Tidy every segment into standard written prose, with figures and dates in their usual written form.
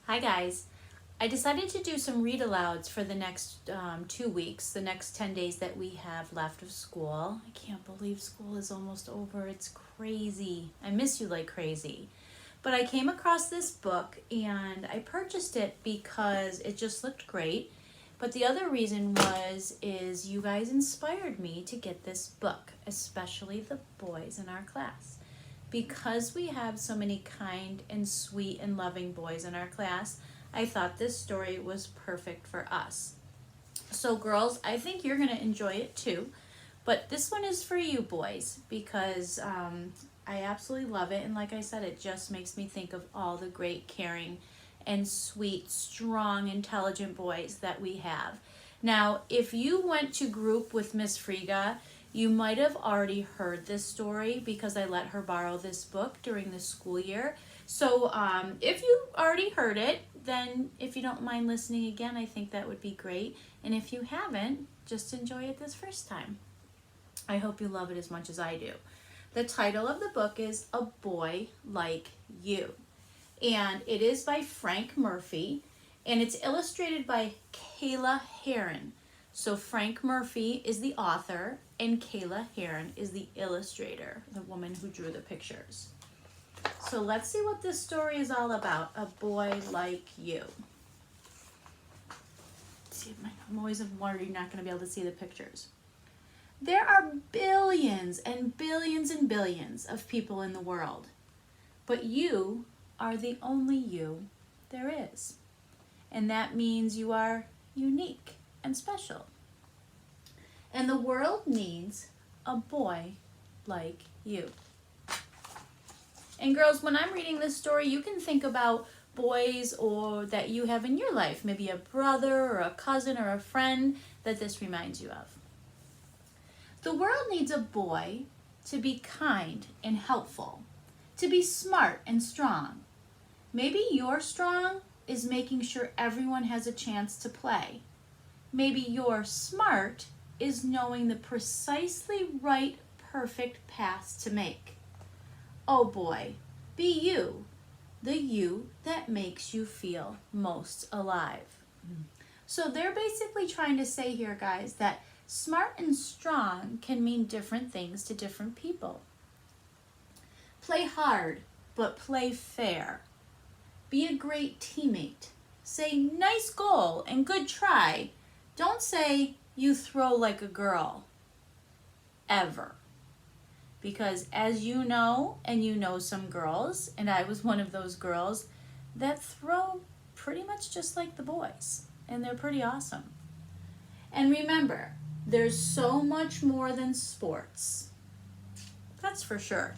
Hi guys. I decided to do some read alouds for the next 2 weeks, the next 10 days that we have left of school. I can't believe school is almost over. It's crazy. I miss you like crazy. But I came across this book and I purchased it because it just looked great. But the other reason is you guys inspired me to get this book, especially the boys in our class. Because we have so many kind and sweet and loving boys in our class, I thought this story was perfect for us. So girls, I think you're going to enjoy it too. But this one is for you boys because I absolutely love it. And like I said, it just makes me think of all the great, caring, and sweet, strong, intelligent boys that we have. Now, if you went to group with Miss Friga, you might have already heard this story because I let her borrow this book during the school year. So if you already heard it, then if you don't mind listening again, I think that would be great. And if you haven't, just enjoy it this first time. I hope you love it as much as I do. The title of the book is A Boy Like You. And it is by Frank Murphy, and it's illustrated by Kayla Heron. So Frank Murphy is the author, and Kayla Heron is the illustrator, the woman who drew the pictures. So let's see what this story is all about. A Boy Like You. See, I'm always worried you're not going to be able to see the pictures. There are billions and billions and billions of people in the world, but you are the only you there is. And that means you are unique and special. And the world needs a boy like you. And girls, when I'm reading this story, you can think about boys or that you have in your life, maybe a brother or a cousin or a friend that this reminds you of. The world needs a boy to be kind and helpful, to be smart and strong. Maybe your strong is making sure everyone has a chance to play. Maybe your smart is knowing the precisely right, perfect paths to make. Oh boy, be you, the you that makes you feel most alive. So they're basically trying to say here, guys, that smart and strong can mean different things to different people. Play hard, but play fair. Be a great teammate. Say nice goal and good try. Don't say you throw like a girl. Ever. Because as you know, and you know some girls, and I was one of those girls, that throw pretty much just like the boys. And they're pretty awesome. And remember, there's so much more than sports. That's for sure.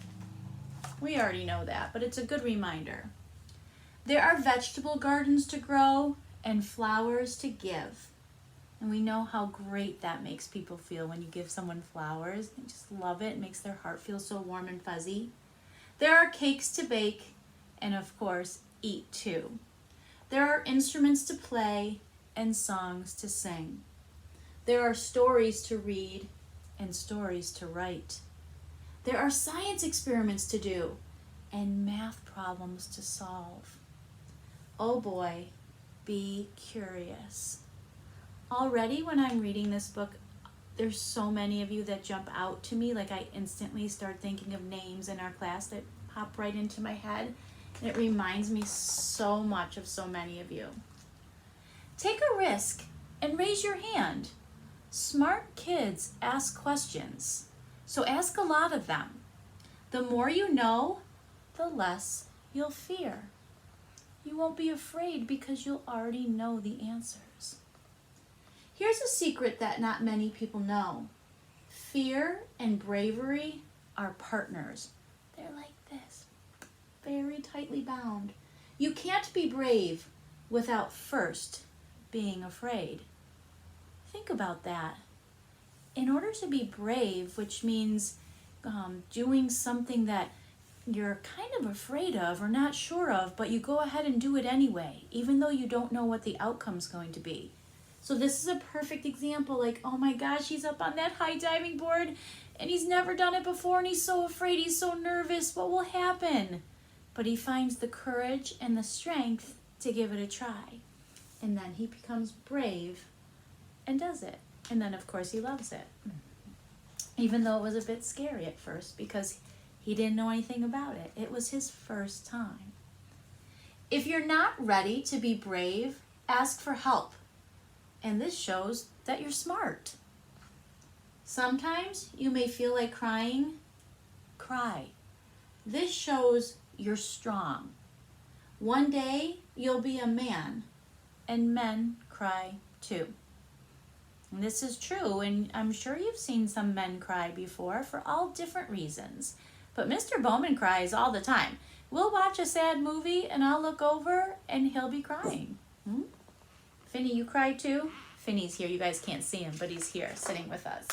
We already know that, but it's a good reminder. There are vegetable gardens to grow and flowers to give. And we know how great that makes people feel when you give someone flowers. They just love it. It makes their heart feel so warm and fuzzy. There are cakes to bake and, of course, eat too. There are instruments to play and songs to sing. There are stories to read and stories to write. There are science experiments to do and math problems to solve. Oh boy, be curious. Already when I'm reading this book, there's so many of you that jump out to me. Like I instantly start thinking of names in our class that pop right into my head. And it reminds me so much of so many of you. Take a risk and raise your hand. Smart kids ask questions, so ask a lot of them. The more you know, the less you'll fear. You won't be afraid because you'll already know the answers. Here's a secret that not many people know. Fear and bravery are partners. They're like this, very tightly bound. You can't be brave without first being afraid. Think about that. In order to be brave, which means doing something that you're kind of afraid of or not sure of, but you go ahead and do it anyway, even though you don't know what the outcome's going to be. So this is a perfect example, like, oh my gosh, he's up on that high diving board and he's never done it before and he's so afraid, he's so nervous, what will happen? But he finds the courage and the strength to give it a try. And then he becomes brave and does it. And then, of course, he loves it. Even though it was a bit scary at first because he didn't know anything about it. It was his first time. If you're not ready to be brave, ask for help. And this shows that you're smart. Sometimes you may feel like crying. Cry. This shows you're strong. One day you'll be a man, and men cry too. And this is true, and I'm sure you've seen some men cry before for all different reasons. But Mr. Bowman cries all the time. We'll watch a sad movie, and I'll look over, and he'll be crying. Finny, you cry too? Finny's here. You guys can't see him, but he's here sitting with us.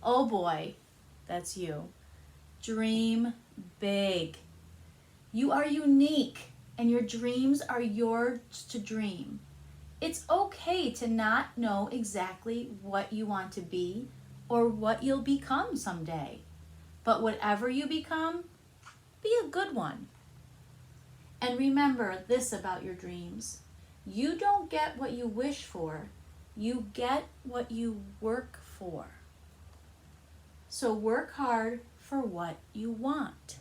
Oh boy, that's you. Dream big. You are unique, and your dreams are yours to dream. It's okay to not know exactly what you want to be or what you'll become someday. But whatever you become, be a good one. And remember this about your dreams. You don't get what you wish for. You get what you work for. So work hard for what you want.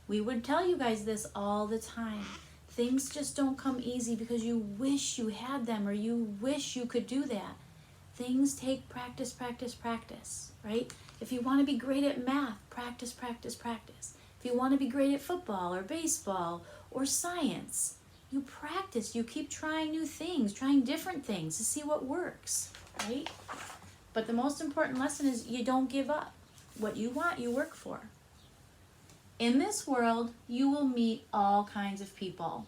We would tell you guys this all the time. Things just don't come easy because you wish you had them or you wish you could do that. Things take practice, practice, practice, right? If you want to be great at math, practice, practice, practice. If you want to be great at football or baseball or science, you practice. You keep trying new things, trying different things to see what works, right? But the most important lesson is you don't give up. What you want, you work for. In this world, you will meet all kinds of people,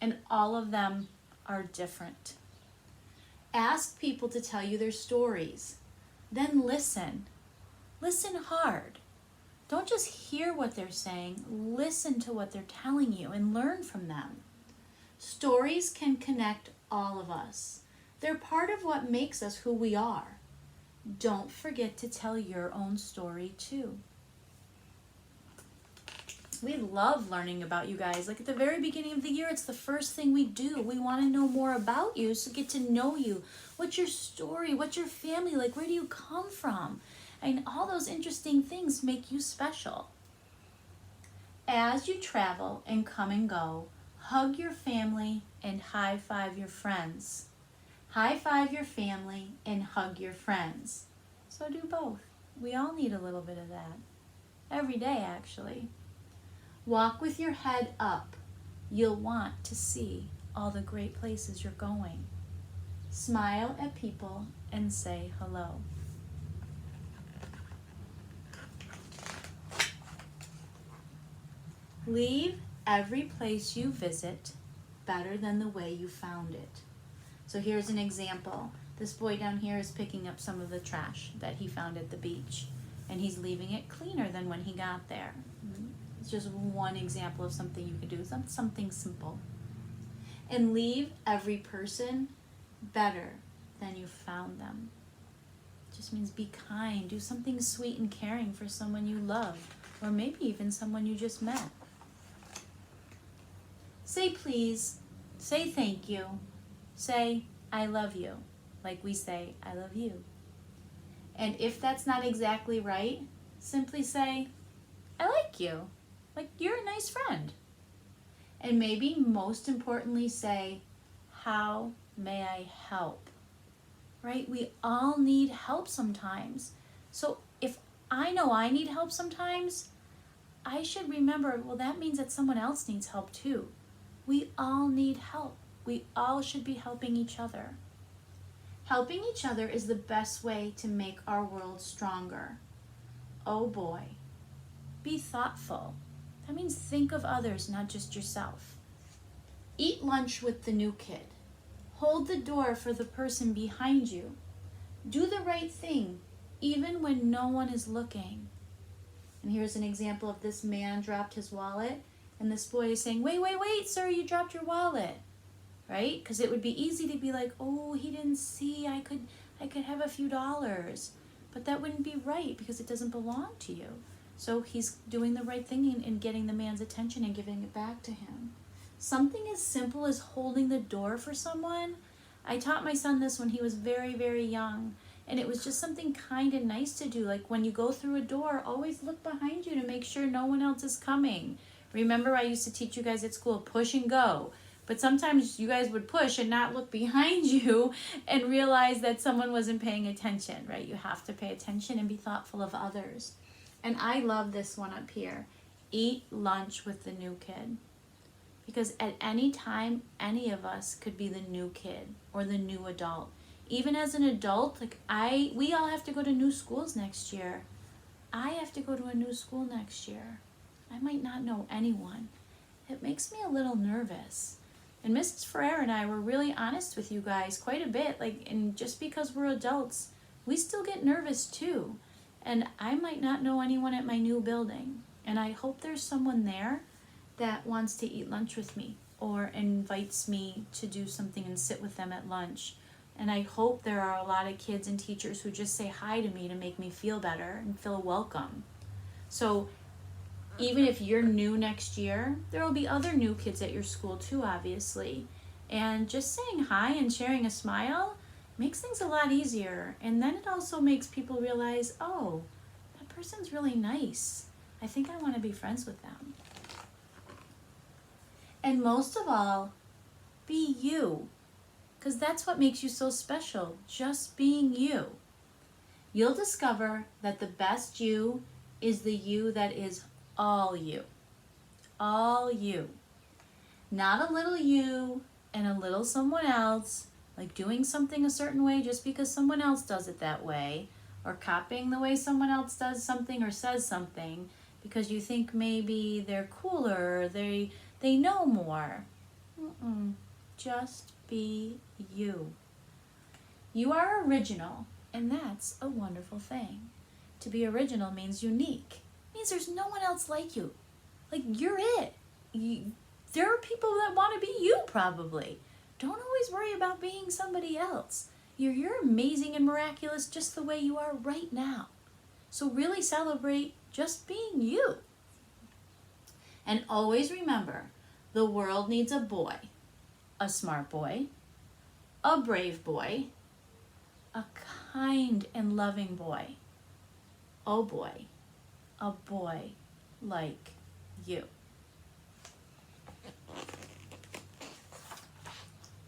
and all of them are different. Ask people to tell you their stories. Then listen. Listen hard. Don't just hear what they're saying. Listen to what they're telling you and learn from them. Stories can connect all of us. They're part of what makes us who we are. Don't forget to tell your own story too. We love learning about you guys. Like at the very beginning of the year, it's the first thing we do. We want to know more about you, so get to know you. What's your story? What's your family like? Where do you come from? And all those interesting things make you special. As you travel and come and go, hug your family and high-five your friends. High-five your family and hug your friends. So do both. We all need a little bit of that. Every day, actually. Walk with your head up. You'll want to see all the great places you're going. Smile at people and say hello. Leave every place you visit better than the way you found it. So here's an example. This boy down here is picking up some of the trash that he found at the beach, and he's leaving it cleaner than when he got there. It's just one example of something you can do, something simple. And leave every person better than you found them. It just means be kind. Do something sweet and caring for someone you love, or maybe even someone you just met. Say please. Say thank you. Say I love you, like we say I love you. And if that's not exactly right, simply say I like you. Like, you're a nice friend. And maybe most importantly say, how may I help? Right? We all need help sometimes. So if I know I need help sometimes, I should remember, well, that means that someone else needs help too. We all need help. We all should be helping each other. Helping each other is the best way to make our world stronger. Oh boy. Be thoughtful. That means think of others, not just yourself. Eat lunch with the new kid. Hold the door for the person behind you. Do the right thing, even when no one is looking. And here's an example of this man dropped his wallet, and this boy is saying, wait, sir, you dropped your wallet. Right? Because it would be easy to be like, oh, he didn't see, I could have a few dollars. But that wouldn't be right because it doesn't belong to you. So he's doing the right thing and getting the man's attention and giving it back to him. Something as simple as holding the door for someone. I taught my son this when he was very, very young. And it was just something kind and nice to do. Like when you go through a door, always look behind you to make sure no one else is coming. Remember, I used to teach you guys at school, push and go. But sometimes you guys would push and not look behind you and realize that someone wasn't paying attention, right? You have to pay attention and be thoughtful of others. And I love this one up here. Eat lunch with the new kid. Because at any time, any of us could be the new kid or the new adult. Even as an adult, like we all have to go to new schools next year. I have to go to a new school next year. I might not know anyone. It makes me a little nervous. And Mrs. Ferrer and I were really honest with you guys quite a bit. And just because we're adults, we still get nervous too. And I might not know anyone at my new building. And I hope there's someone there that wants to eat lunch with me or invites me to do something and sit with them at lunch. And I hope there are a lot of kids and teachers who just say hi to me to make me feel better and feel welcome. So even if you're new next year, there will be other new kids at your school too, obviously. And just saying hi and sharing a smile makes things a lot easier. And then it also makes people realize, oh, that person's really nice. I think I want to be friends with them. And most of all, be you. Because that's what makes you so special, just being you. You'll discover that the best you is the you that is all you. All you. Not a little you and a little someone else, like doing something a certain way just because someone else does it that way, or copying the way someone else does something or says something because you think maybe they're cooler or they know more. Just be you. You are original, and that's a wonderful thing. To be original means unique. It means there's no one else like you. Like, you're it. There are people that want to be you, probably. Don't always worry about being somebody else. You're amazing and miraculous just the way you are right now. So really celebrate just being you. And always remember, the world needs a boy. A smart boy, a brave boy, a kind and loving boy. Oh boy, a boy like you.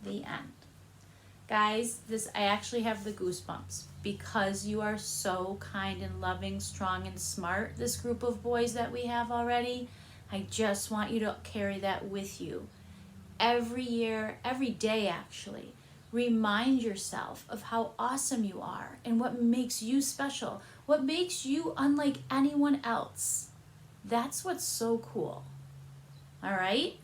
The end. Guys, I actually have the goosebumps because you are so kind and loving, strong and smart, this group of boys that we have already. I just want you to carry that with you. Every year, every day actually, remind yourself of how awesome you are and what makes you special, what makes you unlike anyone else. That's what's so cool. All right?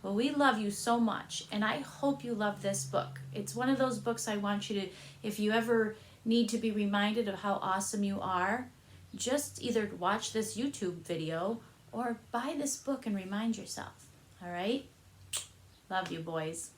Well, we love you so much, and I hope you love this book. It's one of those books I want you to, if you ever need to be reminded of how awesome you are, just either watch this YouTube video or buy this book and remind yourself. All right? Love you, boys.